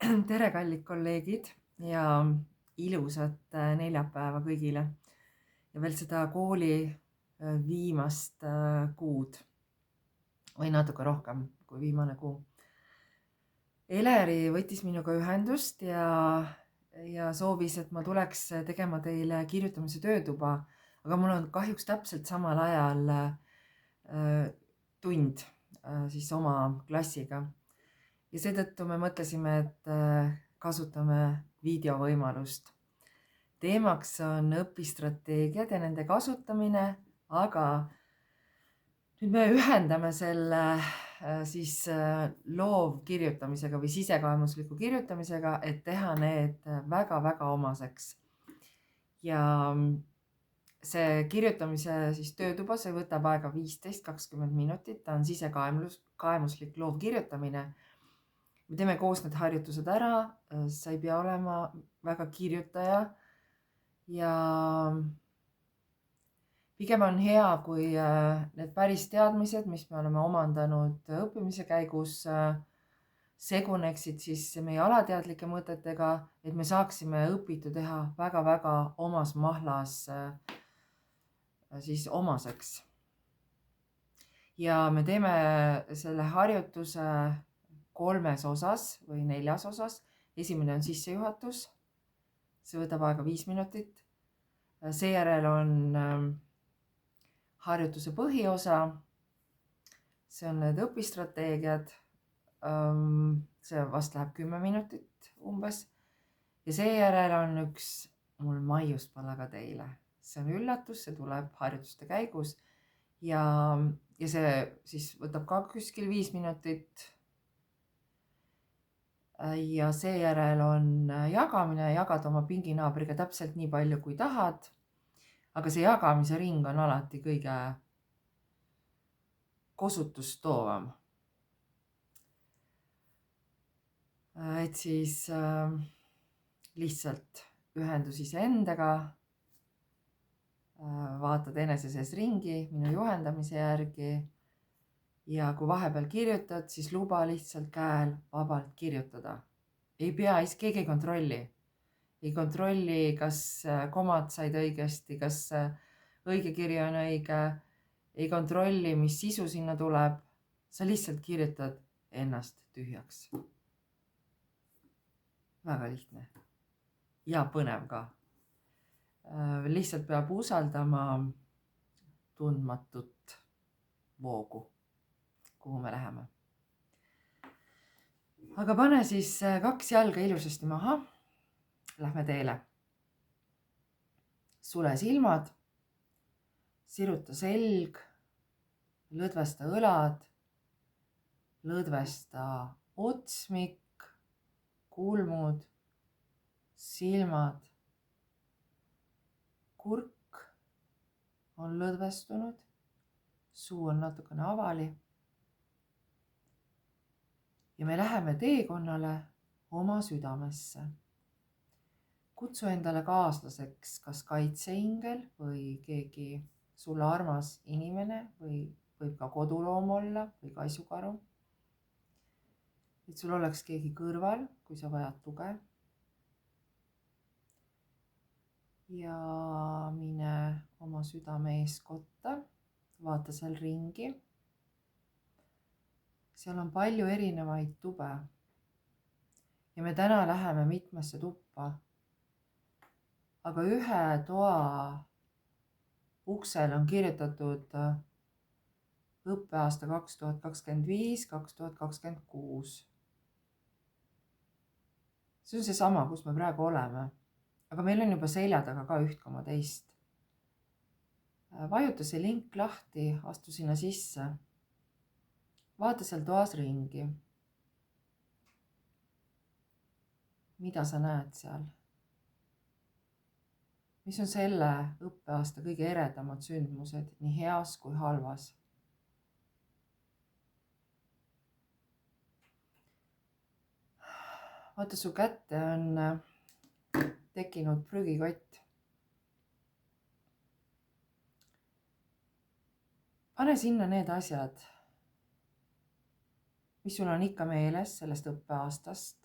Tere, kallid kolleegid ja ilusat neljapäeva kõigile ja veel seda kooli viimast kuud või natuke rohkem kui viimane kuu. Eleri võttis minuga ühendust ja soovis, et ma tuleks tegema teile kirjutamise töötuba, aga mul on kahjuks täpselt samal ajal tund siis oma klassiga. Ja seetõttu me mõtlesime, et kasutame videovõimalust. Teemaks on õpistrateegiad ja nende kasutamine, aga nüüd me ühendame selle siis loovkirjutamisega või sisekaemusliku kirjutamisega, et teha need väga-väga omaseks. Ja see kirjutamise siis töötuba, see võtab aega 15-20 minutit, ta on sisekaemuslik loovkirjutamine. Me teeme koos need harjutused ära, sa ei pea olema väga kirjutaja ja pigem on hea, kui need päris teadmised, mis me oleme omandanud õppimise käigus, seguneksid siis meie alateadlike mõtetega, et me saaksime õpitu teha väga-väga omas mahlas siis omaseks. Ja me teeme selle harjutuse 3 osas või 4 osas. Esimene on sissejuhatus. See võtab aega 5 minutit. Seejärel on harjutuse põhiosa. See on need õpistrateegiad. See vast läheb 10 minutit umbes. Ja seejärel on üks mul maiuspala ka teile. See on üllatus, see tuleb harjutuste käigus. Ja see siis võtab ka kuskil 5 minutit. Ja seejärel on jagamine, jagad oma pinginaabriga täpselt nii palju, kui tahad. Aga see jagamise ring on alati kõige kosutust toovam. Et siis lihtsalt ühendus iseendaga, vaatad enese sees ringi minu juhendamise järgi. Ja kui vahepeal kirjutad, siis luba lihtsalt käel vabalt kirjutada. Ei pea, keegi ei kontrolli. Ei kontrolli, kas komad said õigesti, kas õige kiri on õige. Ei kontrolli, mis sisu sinna tuleb. Sa lihtsalt kirjutad ennast tühjaks. Väga lihtne. Ja põnev ka. Lihtsalt peab usaldama tundmatut voogu, kuhu me läheme. Aga pane siis 2 jalga ilusasti maha. Lähme teele. Sule silmad, siruta selg, lõdvesta õlad, lõdvesta otsmik, kulmud, silmad, kurk on lõdvestunud, suu on natukene avali. Ja me läheme teekonnale oma südamesse. Kutsu endale kaaslaseks kas kaitseingel või keegi sulle armas inimene või võib ka koduloom olla või kaisukaru. Et sul oleks keegi kõrval, kui sa vajad tuge. Ja mine oma südame ees kotta, vaata seal ringi. Seal on palju erinevaid tube. Ja me täna läheme mitmesse tuppa. Aga ühe toa uksel on kirjutatud õppeaasta 2025-2026. See on see sama, kus me praegu oleme. Aga meil on juba selja taga ka 1,2. Vajuta see link lahti, astu sinna sisse. Vaata seal toas ringi. Mida sa näed seal? Mis on selle õppeaasta kõige eredamad sündmused, nii heas kui halvas? Vaata, su kätte on tekkinud prügikott. Pane sinna need asjad, mis sul on ikka meeles sellest õppeaastast.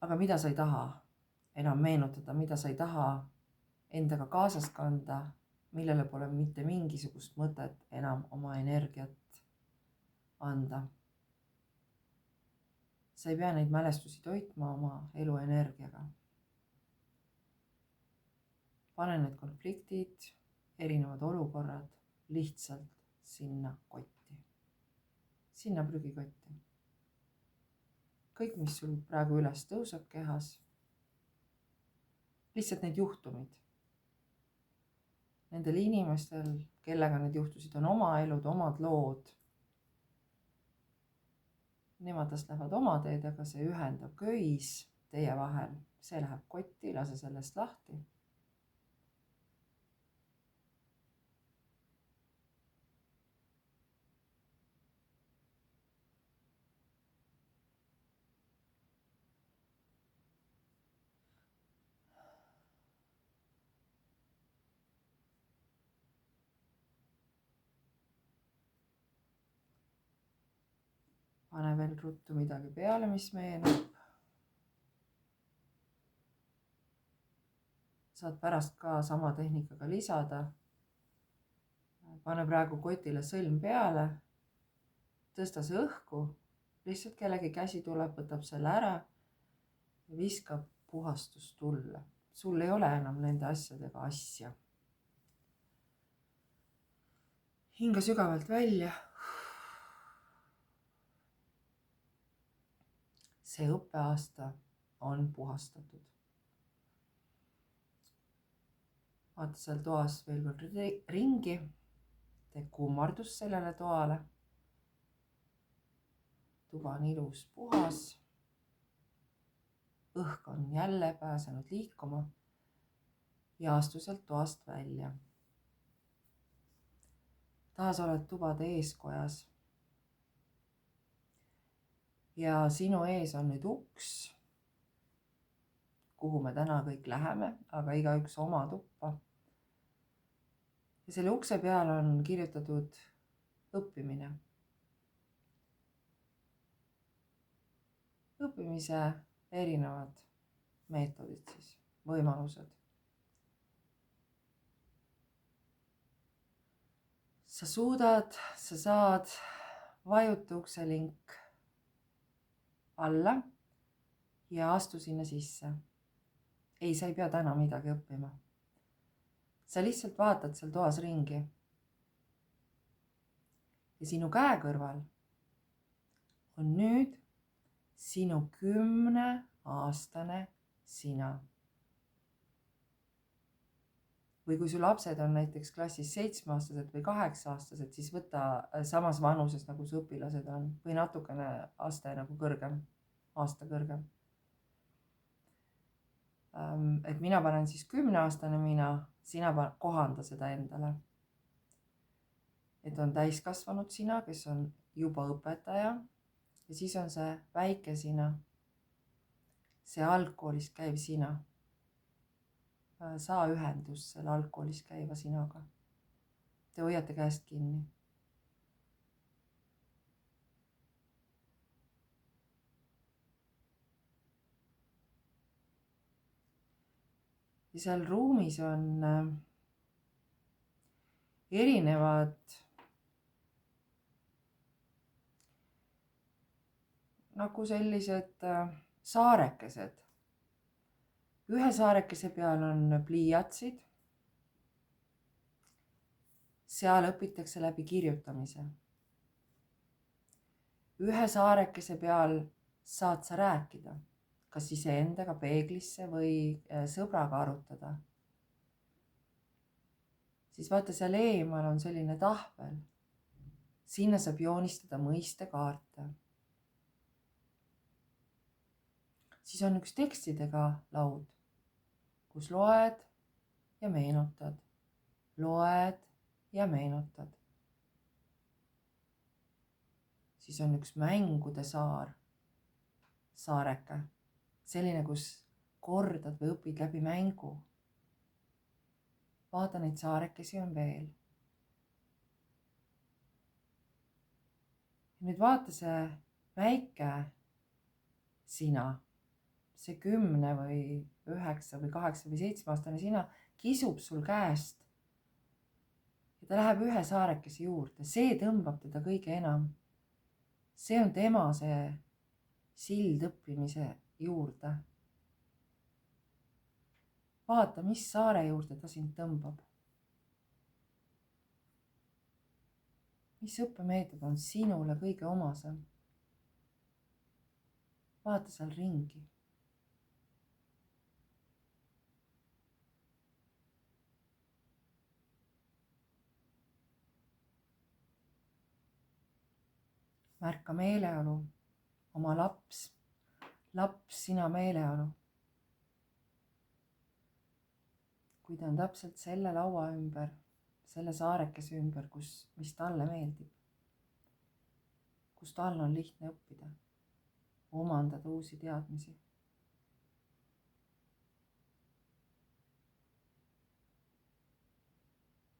aga mida sa ei taha enam meenutada, mida sa ei taha endaga kaasas kanda, millele pole mitte mingisugust mõtet enam oma energiat anda. sa ei pea neid mälestusi toitma oma eluenergiaga. pane need konfliktid, erinevad olukorrad lihtsalt sinna kotti, sinna prügikotti. kõik, mis sul praegu üles tõuseb kehas, lihtsalt need juhtumid. Nendel inimestel, kellega need juhtusid, on oma elud, omad lood. Nemad las lähevad oma teed, aga see ühendav köis teie vahel, see läheb kotti, lase sellest lahti. pane veel ruttu midagi peale, mis meenub. saad pärast ka sama tehnikaga lisada. pane praegu kotile sõlm peale, tõsta see õhku, lihtsalt kellegi käsi tuleb, võtab selle ära ja viskab puhastus tulle. sul ei ole enam nende asjadega asja. hinga sügavalt välja. see õppeaasta on puhastatud. vaata seal toas veel kord ringi, tee kummardus sellele toale. tuba on ilus, puhas. õhk on jälle pääsenud liikuma ja astu sealt toast välja. taas oled tubade eeskojas. ja sinu ees on nüüd uks, kuhu me täna kõik läheme, aga igaüks oma tuppa. ja selle ukse peal on kirjutatud õppimine. õppimise erinevad meetodid siis, võimalused. sa suudad, sa saad, vajuta ukselink alla ja astu sinna sisse. ei, sa ei pea täna midagi õppima. sa lihtsalt vaatad seal toas ringi. ja sinu käe kõrval on nüüd sinu 10-aastane sina. või kui su lapsed on näiteks klassis 7-aastased või 8-aastased, siis võta samas vanuses, nagu su õpilased on, või natukene aste nagu kõrgem, aasta kõrgem. et mina panen siis 10-aastane mina, sina kohanda seda endale. et on täiskasvanud sina, kes on juba õpetaja, ja siis on see väike sina, see algkoolis käiv sina. saa ühendust selle algkoolis käiva sinaga. Te hoiate käest kinni. ja seal ruumis on erinevad nagu sellised saarekesed. ühe saarekese peal on pliiatsid. seal õpitakse läbi kirjutamise. ühe saarekese peal saad sa rääkida, kas iseendaga peeglisse või sõbraga arutada. siis vaata, seal eemal on selline tahvel. sinna saab joonistada mõistekaarte. siis on üks tekstidega laud, kus loed ja meenutad, loed ja meenutad. siis on üks mängude saar, saareke, selline, kus kordad või õpid läbi mängu. vaata, neid saarekesi on veel. nüüd vaata see väike sina, see 10 või 9 või 8 või 7-aastane sina kisub sul käest ja ta läheb ühe saarekese juurde, see tõmbab teda kõige enam. See on tema see sild õppimise juurde. Vaata, mis saare juurde ta sind tõmbab. Mis õppemeetod on sinule kõige omasem? Vaata seal ringi. Märka meeleolu, oma laps, sina meeleolu. Kui ta on täpselt selle laua ümber, selle saarekese ümber, mis talle meeldib, kus tal on lihtne õppida, omandada uusi teadmisi.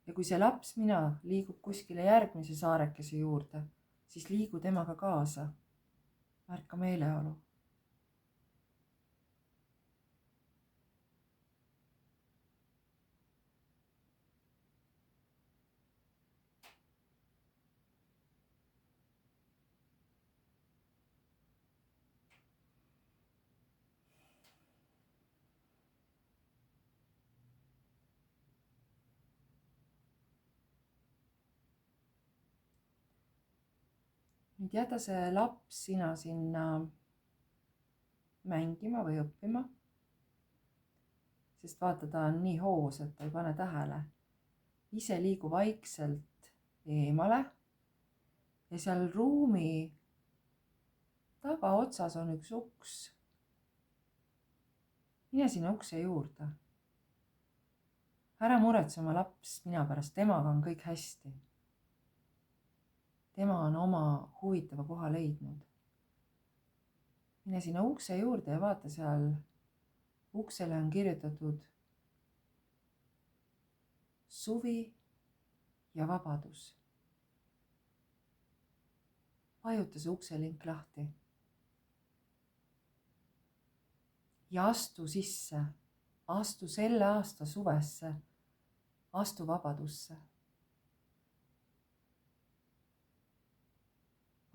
Ja kui see laps mina liigub kuskile järgmise saarekese juurde, siis liigu temaga kaasa. Märka meeleolu. Nüüd jäta see laps sina sinna mängima või õppima, sest vaata, ta on nii hoos, et ta ei pane tähele. Ise liigu vaikselt eemale ja seal ruumi tagaotsas on üks uks. Mine sinna ukse juurde. Ära muretse oma laps mina pärast, temaga on kõik hästi. Tema on oma huvitava koha leidnud. Mine sinna ukse juurde ja vaata, seal uksele on kirjutatud suvi ja vabadus. Vajuta see ukselink lahti. Ja astu sisse, astu selle aasta suvesse, astu vabadusse.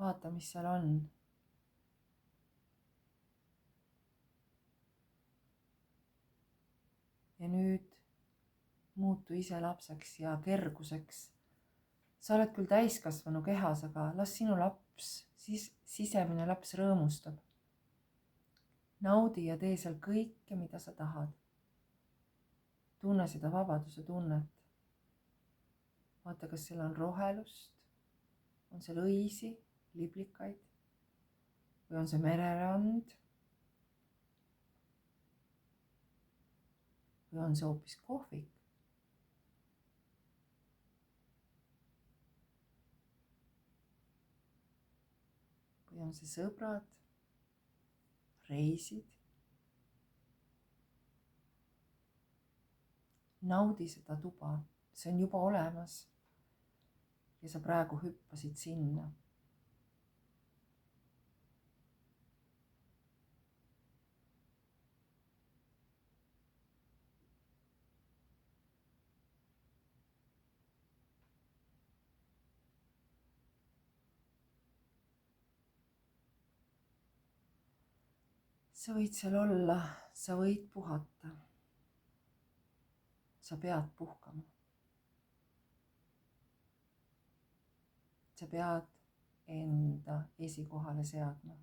Vaata, mis seal on. Ja nüüd muutu ise lapseks ja kerguseks. Sa oled küll täiskasvanu kehas, aga las sinu laps, sisemine laps rõõmustab. Naudi ja tee seal kõike, mida sa tahad. Tunne seda vabaduse tunnet. Vaata, kas seal on rohelust, on seal õisi, liblikaid või on see mererand või on see hoopis kohvik. Või on see sõbrad, reisid. Naudi seda tuba, see on juba olemas ja sa praegu hüppasid sinna. Sa võid seal olla, sa võid puhata. Sa pead puhkama. Sa pead enda esikohale seadma.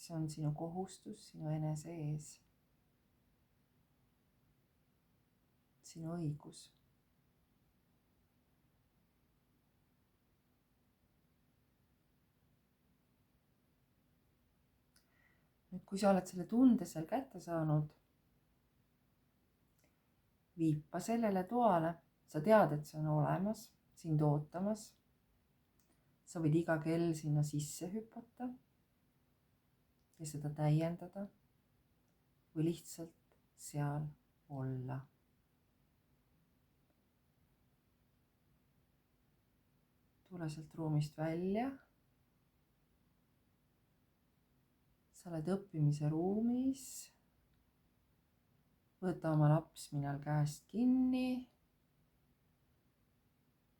See on sinu kohustus sinu enese ees. Sinu õigus. Nüüd, kui sa oled selle tunde seal kätte saanud, viipa sellele toale, sa tead, et see on olemas, sind ootamas. Sa võid iga kell sinna sisse hüpata ja seda täiendada või lihtsalt seal olla. Tule sealt ruumist välja sa oled õppimise ruumis. Võta oma lapsminal käest kinni.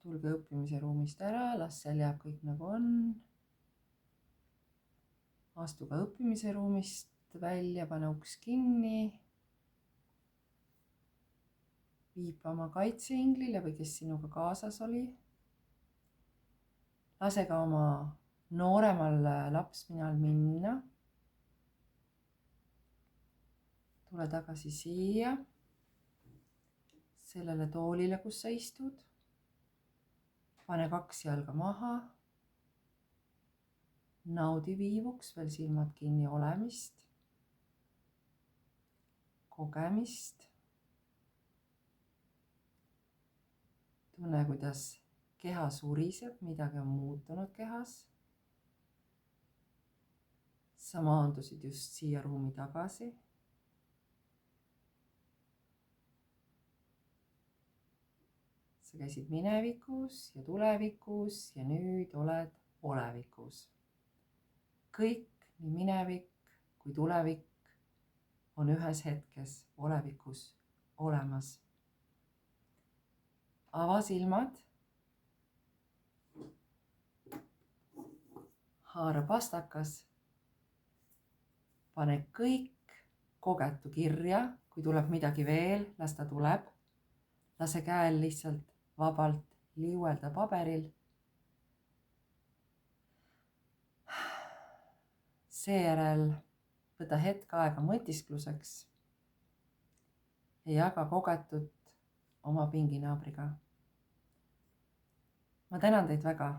Tulge õppimise ruumist ära, las seal jääb kõik nagu on. Astu ka õppimise ruumist välja, pane uks kinni. Viipa oma kaitseinglile või kes sinuga kaasas oli. Lase ka oma nooremal lapsminal minna. Tule tagasi siia, sellele toolile, kus sa istud. Pane 2 jalga maha. Naudi viivuks veel silmad kinni olemist, kogemist. Tunne, kuidas keha suriseb, midagi on muutunud kehas. Sa maandusid just siia ruumi tagasi. Sa käisid minevikus ja tulevikus ja nüüd oled olevikus. Kõik, nii minevik kui tulevik, on ühes hetkes olevikus olemas. Ava silmad. Haara pastakas. Pane kõik kogetu kirja, kui tuleb midagi veel, las ta tuleb. Lase käel lihtsalt vabalt liuelda paberil. Seejärel võta hetk aega mõtiskluseks ja jaga kogetut oma pinginaabriga. Ma tänan teid väga.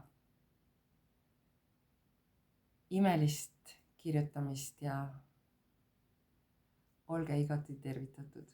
Imelist kirjutamist ja olge igati tervitatud.